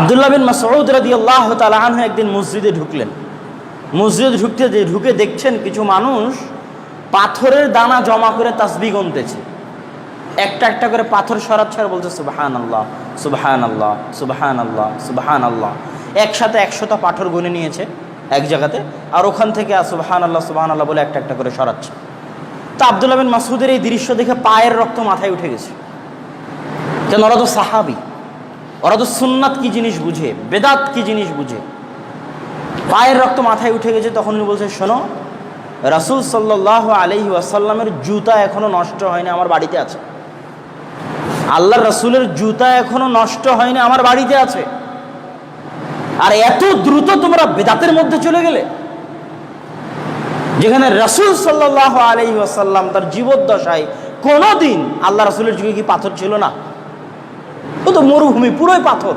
আব্দুল্লাহ বিন মাসউদ রাদিয়াল্লাহু তাআলা আনহু একদিন মসজিদে ঢুকলেন। মসজিদে ঢুকে দেখছেন কিছু মানুষ পাথরের দানা জমা করে তাসবিহ গুনতেছে। একটা একটা করে পাথর সরাচ্ছে আর বলছে সুবহানাল্লাহ সুবহানাল্লাহ সুবহানাল্লাহ সুবহানাল্লাহ। একসাথে 100টা পাথর গুনে নিয়েছে এক জায়গাতে, আর ওখান থেকে সুবহানাল্লাহ সুবহানাল্লাহ বলে একটা একটা করে সরাচ্ছে। তা আব্দুল্লাহ বিন মাসউদের এই দৃশ্য দেখে পায়ের রক্ত মাথায় উঠে গেছে। কেন? ওরা তো সাহাবী, ওরা তো সুন্নাত কি জিনিস বুঝে, বেদাত কি জিনিস বুঝে। পায়ের রক্ত মাথায় উঠে গেছে। তখন উনি বলছে, শোনো, রাসূল সাল্লাল্লাহু আলাইহি ওয়াসাল্লামের জুতা এখনো নষ্ট হয়নি, আমার বাড়িতে আছে। আল্লাহর রাসূলের জুতা এখনো নষ্ট হয়নি, আমার বাড়িতে আছে। আর এত দ্রুত তোমরা বেদাতের মধ্যে চলে গেলে, যেখানে রাসূল সাল্লাল্লাহু আলাইহি ওয়াসাল্লাম তার জীবদ্দশায় কোনোদিন, আল্লাহ রাসূলের যুগে কি পাথর ছিল না? ও তো মরুভূমি, পুরোই পাথর।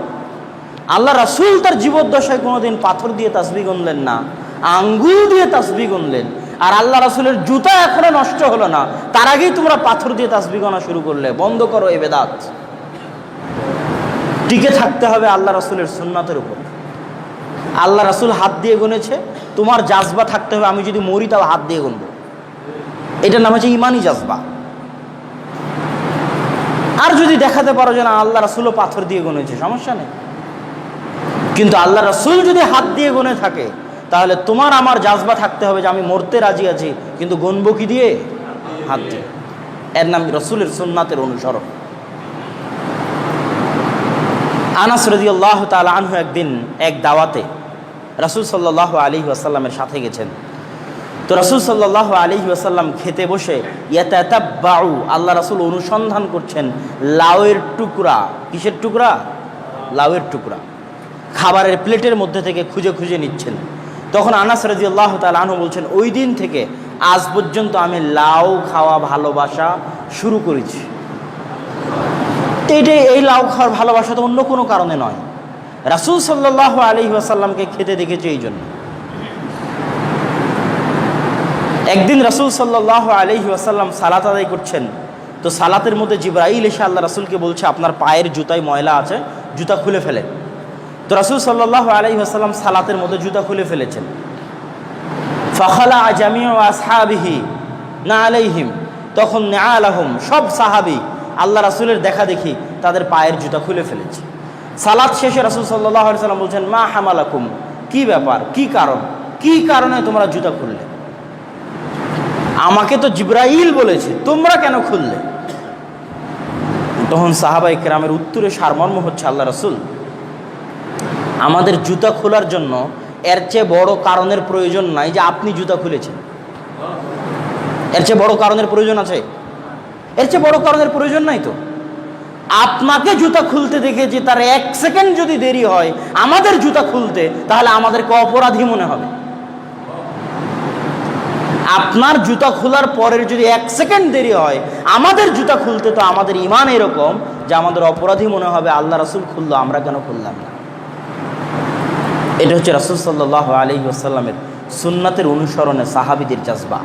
আল্লাহ রাসূল তার জীবদ্দশায় কোনোদিন পাথর দিয়ে তাসবিহ গুনলেন না, আঙ্গুল দিয়ে তাসবিহ গুনলেন। আর আল্লাহ রাসূলের জুতা এখনো নষ্ট হলো না, তার আগেই তোমরা পাথর দিয়ে তাসবিহ গোনা শুরু করলে। বন্ধ করো এই বেদাত। টিকে থাকতে হবে আল্লাহ রাসূলের সুন্নাতের উপর। আল্লাহ রাসূল হাত দিয়ে গুনেছে, তোমার জাজবা থাকতে হবে আমি যদি মরি তাও হাত দিয়ে গুনবো। এটার নাম হচ্ছে ইমানি জাজবা। আর যদি দেখাতে পারো যে না আল্লাহ রাসূলও পাথর দিয়ে গুনেছে, সমস্যা নেই। কিন্তু আল্লাহ রাসূল যদি হাত দিয়ে গুনে থাকে, তাহলে তোমার আমার জাজবা থাকতে হবে যে আমি মরতে রাজি আছি, কিন্তু গুনবো কি দিয়ে? হাত দিয়ে। এর নাম রাসূলের সুন্নাতের অনুসরণ। আনাস রাদিয়াল্লাহু তাআলা আনহু একদিন এক দাওয়াতে রাসূল সাল্লাল্লাহু আলাইহি ওয়াসাল্লামের সাথে গেছেন। তো রাসূল সাল্লাল্লাহু আলাইহি ওয়াসাল্লাম খেতে বসে ইয়াতাতাব্বাউ, আল্লাহ রাসূল অনুসন্ধান করছেন লাউয়ের টুকরা। কিসের টুকরা? লাউয়ের টুকরা। খাবারের প্লেটের মধ্যে থেকে খুঁজে খুঁজে নিচ্ছেন। তখন আনাস রাদিয়াল্লাহু তাআলা আনহু বলছেন, ওই দিন থেকে আজ পর্যন্ত আমি লাউ খাওয়া ভালোবাসা শুরু করেছি। এই লাউ খাওয়ার ভালোবাসা তো অন্য কোনো কারণে নয়, রাসূল সাল্লাল্লাহু আলাইহি ওয়াসাল্লামকে খেতে দেখেছি এই জন্য। একদিন রাসূল সাল্লাল্লাহু আলাইহি ওয়াসাল্লাম সালাত আদায় করছেন। তো সালাতের মধ্যে জিবরাইল এসে আল্লাহ রাসূলকে বলছে, আপনার পায়ের জুতায় ময়লা আছে, জুতা খুলে ফেলেন। তো রাসূল সাল্লাল্লাহু আলাইহি ওয়াসাল্লাম সালাতের মধ্যে জুতা খুলে ফেলেছেন। ফাখালা জামিউ আসহাবিহি না আলাইহিম, তখন নাআলাহুম, সব সাহাবী আল্লাহ রাসূলের দেখা দেখি তাদের পায়ের জুতা খুলে ফেলেছে। সালাত শেষে রাসূল সাল্লাল্লাহু আলাইহি ওয়াসাল্লাম বলছেন, মা হামালাকুম, কি ব্যাপার, কি কারণ, কি কারণে তোমরা জুতা খুললে? আমাকে তো জিবরাইল বলেছে, তোমরা কেন খুললে? তখন সাহাবায়ে কেরামের উত্তরে সারমর্ম হচ্ছে, আল্লাহ রাসূল, আমাদের জুতা খোলার জন্য এর চেয়ে বড় কারণের প্রয়োজন নাই যে আপনি জুতা খুলেছেন। এর চেয়ে বড় কারণের প্রয়োজন আছে? এর চেয়ে বড় কারণের প্রয়োজন নাই তো। আপনাকে জুতা খুলতে দেখেছি, তার 1 সেকেন্ড যদি দেরি হয় আমাদের জুতা খুলতে, তাহলে আমাদেরকে অপরাধী মনে হবে। আপনার জুতা খোলার পরের যদি 1 সেকেন্ড দেরি হয় আমাদের জুতা খুলতে, তো আমাদের ঈমান এরকম যে আমাদের অপরাধী মনে হবে। আল্লাহ রাসূল খুললো, আমরা কেন খুললাম না? এটা হচ্ছে রাসূল সাল্লাল্লাহু আলাইহি ওয়াসাল্লামের সুন্নাতের অনুসরণে সাহাবীদের জাজবা।